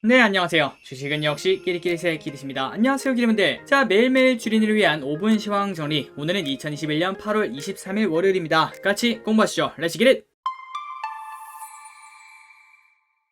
네, 안녕하세요. 주식은 역시 끼리끼리새 끼리십니다. 안녕하세요, 끼리분들. 자, 매일매일 주린이를 위한 5분 시황 정리. 오늘은 2021년 8월 23일 월요일입니다. 같이 공부하시죠. 렛츠 기릿!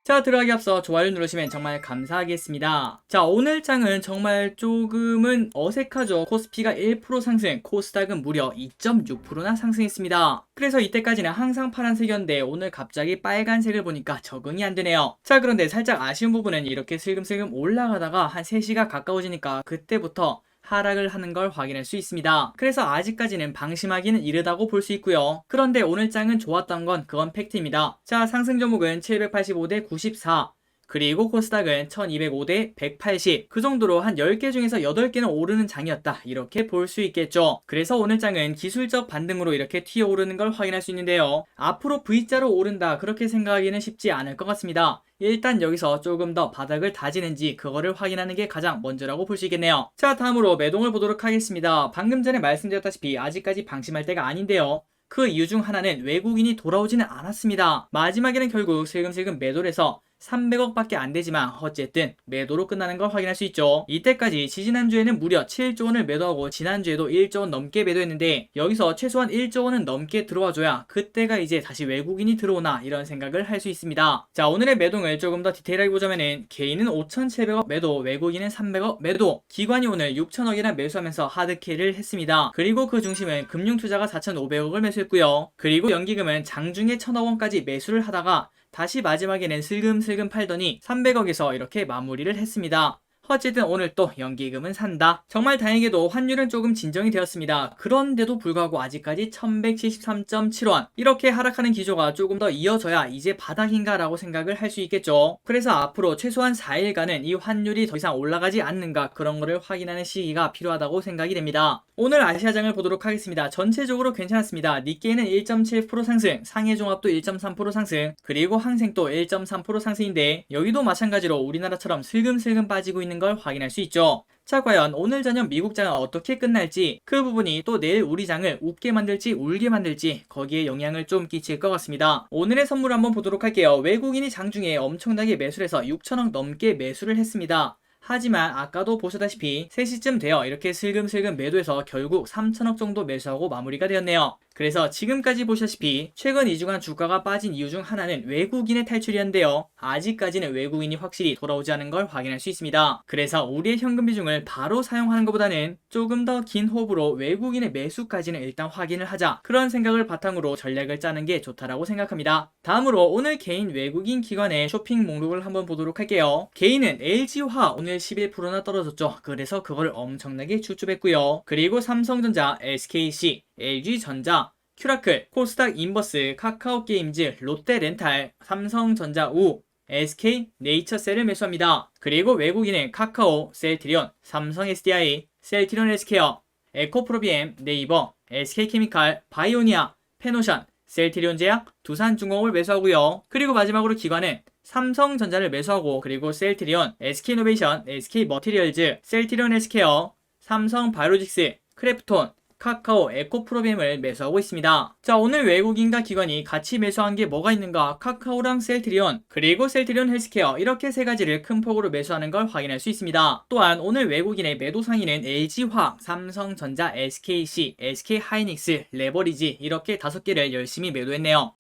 자, 들어가기 앞서 좋아요 누르시면 정말 감사하겠습니다. 자, 오늘 장은 정말 조금은 어색하죠. 코스피가 1% 상승, 코스닥은 무려 2.6%나 상승했습니다. 그래서 이때까지는 항상 파란색이었는데 오늘 갑자기 빨간색을 보니까 적응이 안 되네요. 자, 그런데 살짝 아쉬운 부분은 이렇게 슬금슬금 올라가다가 한 3시가 가까워지니까 그때부터 하락을 하는 걸 확인할 수 있습니다. 그래서 아직까지는 방심하기는 이르다고 볼 수 있고요. 그런데 오늘 장은 좋았던 건 그건 팩트입니다. 자, 상승 종목은 785대 94, 그리고 코스닥은 1205대 180, 그 정도로 한 10개 중에서 8개는 오르는 장이었다, 이렇게 볼 수 있겠죠. 그래서 오늘 장은 기술적 반등으로 이렇게 튀어오르는 걸 확인할 수 있는데요. 앞으로 V자로 오른다, 그렇게 생각하기는 쉽지 않을 것 같습니다. 일단 여기서 조금 더 바닥을 다지는지 그거를 확인하는 게 가장 먼저라고 볼 수 있겠네요. 자, 다음으로 매동을 보도록 하겠습니다. 방금 전에 말씀드렸다시피 아직까지 방심할 때가 아닌데요. 그 이유 중 하나는 외국인이 돌아오지는 않았습니다. 마지막에는 결국 슬금슬금 매도를 해서 300억 밖에 안 되지만 어쨌든 매도로 끝나는 걸 확인할 수 있죠. 이때까지 지지난주에는 무려 7조 원을 매도하고 지난주에도 1조 원 넘게 매도했는데 여기서 최소한 1조 원은 넘게 들어와줘야 그때가 이제 다시 외국인이 들어오나 이런 생각을 할 수 있습니다. 자, 오늘의 매동을 조금 더 디테일하게 보자면은 개인은 5,700억 매도, 외국인은 300억 매도, 기관이 오늘 6천억이나 매수하면서 하드캐리를 했습니다. 그리고 그 중심은 금융투자가 4,500억을 매수했고요. 그리고 연기금은 장중에 1,000억 원까지 매수를 하다가 다시 마지막에는 슬금슬금 팔더니 300억에서 이렇게 마무리를 했습니다. 어쨌든 오늘 또 연기금은 산다. 정말 다행히도 환율은 조금 진정이 되었습니다. 그런데도 불구하고 아직까지 1173.7원, 이렇게 하락하는 기조가 조금 더 이어져야 이제 바닥인가 라고 생각을 할 수 있겠죠. 그래서 앞으로 최소한 4일간은 이 환율이 더 이상 올라가지 않는가, 그런 거를 확인하는 시기가 필요하다고 생각이 됩니다. 오늘 아시아장을 보도록 하겠습니다. 전체적으로 괜찮았습니다. 니케이는 1.7% 상승, 상해종합도 1.3% 상승, 그리고 항생도 1.3% 상승인데 여기도 마찬가지로 우리나라처럼 슬금슬금 빠지고 있는 걸 확인할 수 있죠. 자, 과연 오늘 저녁 미국 장은 어떻게 끝날지, 그 부분이 또 내일 우리 장을 웃게 만들지 울게 만들지 거기에 영향을 좀 끼칠 것 같습니다. 오늘의 선물 한번 보도록 할게요. 외국인이 장중에 엄청나게 매수를 해서 6천억 넘게 매수를 했습니다. 하지만 아까도 보셨다시피 3시쯤 되어 이렇게 슬금슬금 매도해서 결국 3천억 정도 매수하고 마무리가 되었네요. 그래서 지금까지 보셨다시피 최근 2주간 주가가 빠진 이유 중 하나는 외국인의 탈출이었는데요. 아직까지는 외국인이 확실히 돌아오지 않은 걸 확인할 수 있습니다. 그래서 우리의 현금 비중을 바로 사용하는 것보다는 조금 더 긴 호흡으로 외국인의 매수까지는 일단 확인을 하자, 그런 생각을 바탕으로 전략을 짜는 게 좋다라고 생각합니다. 다음으로 오늘 개인 외국인 기관의 쇼핑 목록을 한번 보도록 할게요. 개인은 LG화 오늘 11%나 떨어졌죠. 그래서 그걸 엄청나게 쭈쭈했고요. 그리고 삼성전자, SKC, LG전자, 큐라클, 코스닥 인버스, 카카오게임즈, 롯데렌탈, 삼성전자 우, SK 네이처셀을 매수합니다. 그리고 외국인은 카카오, 셀트리온, 삼성 SDI, 셀트리온 헬스케어, 에코프로비엠, 네이버, SK케미칼, 바이오니아, 페노션, 셀트리온 제약, 두산중공업을 매수하고요. 그리고 마지막으로 기관은 삼성전자를 매수하고, 그리고 셀트리온, SK이노베이션, SK머티리얼즈, 셀트리온 헬스케어, 삼성바이오로직스, 크래프톤, 카카오, 에코프로비엠을 매수하고 있습니다. 자, 오늘 외국인과 기관이 같이 매수한 게 뭐가 있는가? 카카오랑 셀트리온, 그리고 셀트리온 헬스케어, 이렇게 세 가지를 큰 폭으로 매수하는 걸 확인할 수 있습니다. 또한 오늘 외국인의 매도 상위는 LG화학, 삼성전자, SKC, SK하이닉스, 레버리지, 이렇게 5개를 열심히 매도했네요.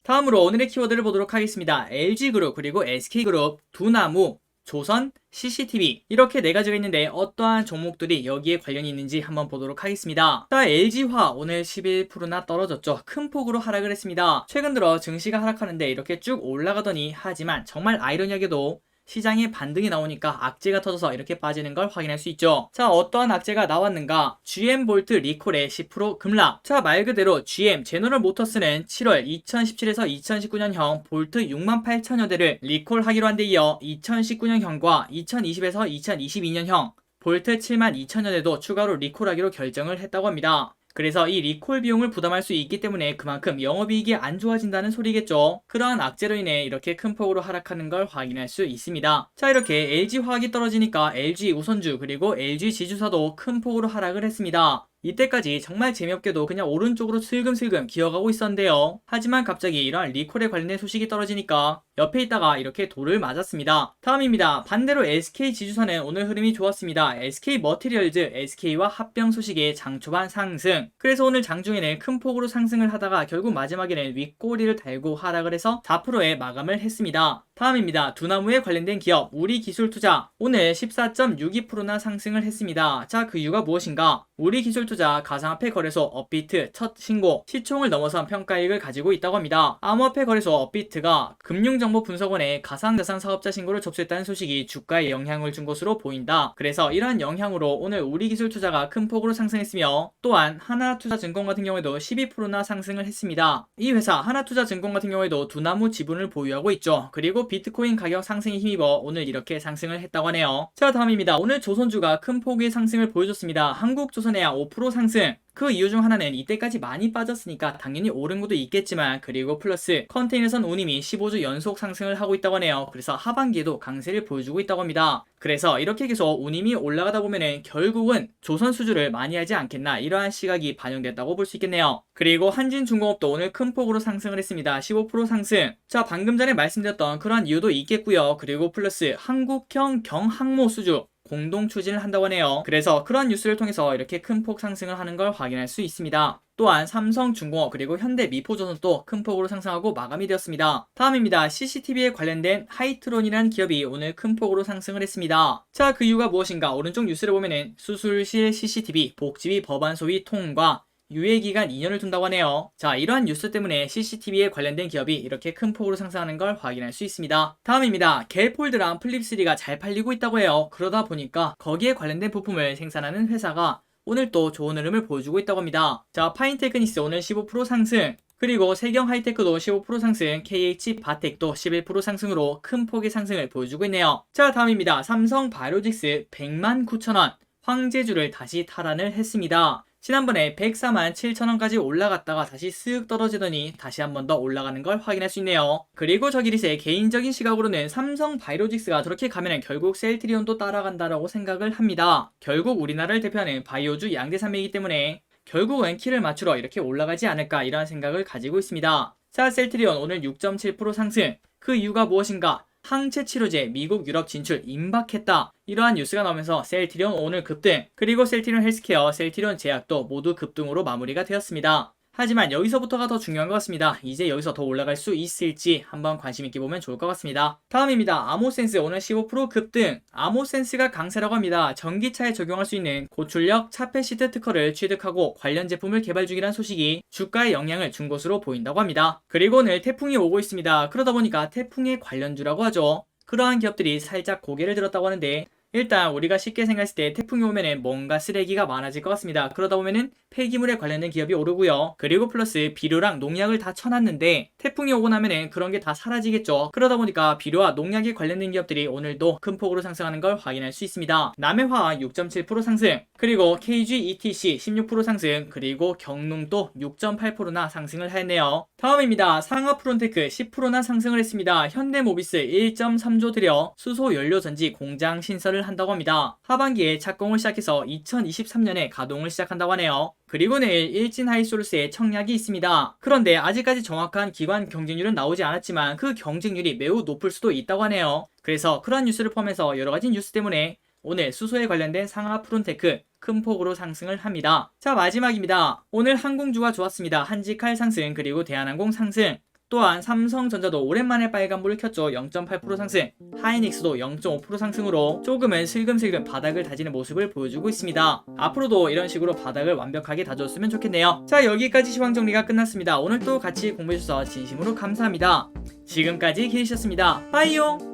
다음으로 오늘의 키워드를 보도록 하겠습니다. LG그룹, 그리고 SK그룹, 두나무, 조선, CCTV, 이렇게 4가지가 있는데 어떠한 종목들이 여기에 관련이 있는지 한번 보도록 하겠습니다. 자, LG화 오늘 11%나 떨어졌죠. 큰 폭으로 하락을 했습니다. 최근 들어 증시가 하락하는데 이렇게 쭉 올라가더니, 하지만 정말 아이러니하게도 시장에 반등이 나오니까 악재가 터져서 이렇게 빠지는 걸 확인할 수 있죠. 자, 어떠한 악재가 나왔는가? GM볼트 리콜의 10% 급락. 자, 말 그대로 GM 제너럴모터스는 7월 2017에서 2019년형 볼트 68,000여 대를 리콜하기로 한 데 이어 2019년형과 2020에서 2022년형 볼트 72,000여 대도 추가로 리콜하기로 결정을 했다고 합니다. 그래서 이 리콜 비용을 부담할 수 있기 때문에 그만큼 영업이익이 안 좋아진다는 소리겠죠. 그러한 악재로 인해 이렇게 큰 폭으로 하락하는 걸 확인할 수 있습니다. 자, 이렇게 LG화학이 떨어지니까 LG우선주, 그리고 LG지주사도 큰 폭으로 하락을 했습니다. 이때까지 정말 재미없게도 그냥 오른쪽으로 슬금슬금 기어가고 있었는데요. 하지만 갑자기 이러한 리콜에 관련된 소식이 떨어지니까 옆에 있다가 이렇게 돌을 맞았습니다. 다음입니다. 반대로 SK 지주사는 오늘 흐름이 좋았습니다. SK 머티리얼즈, SK와 합병 소식에 장 초반 상승. 그래서 오늘 장중에는 큰 폭으로 상승을 하다가 결국 마지막에는 윗꼬리를 달고 하락을 해서 4%에 마감을 했습니다. 다음입니다. 두나무에 관련된 기업 우리기술투자 오늘 14.62%나 상승을 했습니다. 자, 그 이유가 무엇인가? 우리기술투자 가상화폐 거래소 업비트 첫 신고, 시총을 넘어선 평가이익을 가지고 있다고 합니다. 암호화폐 거래소 업비트가 금융정보분석원에 가상자산 사업자 신고를 접수했다는 소식이 주가에 영향을 준 것으로 보인다. 그래서 이러한 영향으로 오늘 우리기술투자가 큰 폭으로 상승했으며, 또한 하나투자증권 같은 경우에도 12%나 상승을 했습니다. 이 회사 하나투자증권 같은 경우에도 두나무 지분을 보유하고 있죠. 그리고 비트코인 가격 상승에 힘입어 오늘 이렇게 상승을 했다고 하네요. 자, 다음입니다. 오늘 조선주가 큰 폭의 상승을 보여줬습니다. 한국조선해양 5% 상승. 그 이유 중 하나는 이때까지 많이 빠졌으니까 당연히 오른 것도 있겠지만, 그리고 플러스 컨테이너선 운임이 15주 연속 상승을 하고 있다고 하네요. 그래서 하반기에도 강세를 보여주고 있다고 합니다. 그래서 이렇게 계속 운임이 올라가다 보면은 결국은 조선 수주를 많이 하지 않겠나, 이러한 시각이 반영됐다고 볼 수 있겠네요. 그리고 한진중공업도 오늘 큰 폭으로 상승을 했습니다. 15% 상승. 자, 방금 전에 말씀드렸던 그러한 이유도 있겠고요. 그리고 플러스 한국형 경항모 수주 공동 추진을 한다고 하네요. 그래서 그러한 뉴스를 통해서 이렇게 큰 폭 상승을 하는 걸 확인할 수 있습니다. 또한 삼성중공업 그리고 현대미포조선도 큰 폭으로 상승하고 마감이 되었습니다. 다음입니다. CCTV에 관련된 하이트론이라는 기업이 오늘 큰 폭으로 상승을 했습니다. 자, 그 이유가 무엇인가? 오른쪽 뉴스를 보면은 수술실 CCTV 복지비 법안 소위 통과, 유예기간 2년을 둔다고 하네요. 자, 이러한 뉴스 때문에 CCTV에 관련된 기업이 이렇게 큰 폭으로 상승하는 걸 확인할 수 있습니다. 다음입니다. 갤폴드랑 플립3가 잘 팔리고 있다고 해요. 그러다 보니까 거기에 관련된 부품을 생산하는 회사가 오늘 또 좋은 흐름을 보여주고 있다고 합니다. 자, 파인테크니스 오늘 15% 상승. 그리고 세경하이테크도 15% 상승, KH바텍도 11% 상승으로 큰 폭의 상승을 보여주고 있네요. 자, 다음입니다. 삼성바이오로직스 100만 9천원, 황제주를 다시 탈환을 했습니다. 지난번에 104만 7천원까지 올라갔다가 다시 쓱 떨어지더니 다시 한 번 더 올라가는 걸 확인할 수 있네요. 그리고 저기리세 개인적인 시각으로는 삼성바이오로직스가 저렇게 가면은 결국 셀트리온도 따라간다라고 생각을 합니다. 결국 우리나라를 대표하는 바이오주 양대 산맥이기 때문에 결국은 키를 맞추러 이렇게 올라가지 않을까, 이러한 생각을 가지고 있습니다. 자, 셀트리온 오늘 6.7% 상승. 그 이유가 무엇인가? 항체 치료제 미국 유럽 진출 임박했다, 이러한 뉴스가 나오면서 셀트리온 오늘 급등, 그리고 셀트리온 헬스케어, 셀트리온 제약도 모두 급등으로 마무리가 되었습니다. 하지만 여기서부터가 더 중요한 것 같습니다. 이제 여기서 더 올라갈 수 있을지 한번 관심 있게 보면 좋을 것 같습니다. 다음입니다. 아모센스 오늘 15% 급등. 아모센스가 강세라고 합니다. 전기차에 적용할 수 있는 고출력 차폐시트 특허를 취득하고 관련 제품을 개발 중이라는 소식이 주가에 영향을 준 것으로 보인다고 합니다. 그리고 오늘 태풍이 오고 있습니다. 그러다 보니까 태풍의 관련주라고 하죠. 그러한 기업들이 살짝 고개를 들었다고 하는데, 일단 우리가 쉽게 생각했을 때 태풍이 오면은 뭔가 쓰레기가 많아질 것 같습니다. 그러다 보면은 폐기물에 관련된 기업이 오르고요. 그리고 플러스 비료랑 농약을 다 쳐놨는데 태풍이 오고 나면은 그런 게 다 사라지겠죠. 그러다 보니까 비료와 농약에 관련된 기업들이 오늘도 큰 폭으로 상승하는 걸 확인할 수 있습니다. 남해화학 6.7% 상승, 그리고 KGETC 16% 상승, 그리고 경농도 6.8%나 상승을 했네요. 다음입니다. 상하프론테크 10%나 상승을 했습니다. 현대모비스 1.3조 들여 수소 연료 전지 공장 신설을 한다고 합니다. 하반기에 착공을 시작해서 2023년에 가동을 시작한다고 하네요. 그리고 내일 일진하이솔스의 청약이 있습니다. 그런데 아직까지 정확한 기관 경쟁률은 나오지 않았지만 그 경쟁률이 매우 높을 수도 있다고 하네요. 그래서 그런 뉴스를 포함해서 여러가지 뉴스 때문에 오늘 수소에 관련된 상하프론테크 큰 폭으로 상승을 합니다. 자, 마지막입니다. 오늘 항공주가 좋았습니다. 한지칼 상승, 그리고 대한항공 상승. 또한 삼성전자도 오랜만에 빨간불을 켰죠. 0.8% 상승, 하이닉스도 0.5% 상승으로 조금은 슬금슬금 바닥을 다지는 모습을 보여주고 있습니다. 앞으로도 이런 식으로 바닥을 완벽하게 다졌으면 좋겠네요. 자, 여기까지 시황 정리가 끝났습니다. 오늘 또 같이 공부해주셔서 진심으로 감사합니다. 지금까지 기리셨습니다. 빠이용!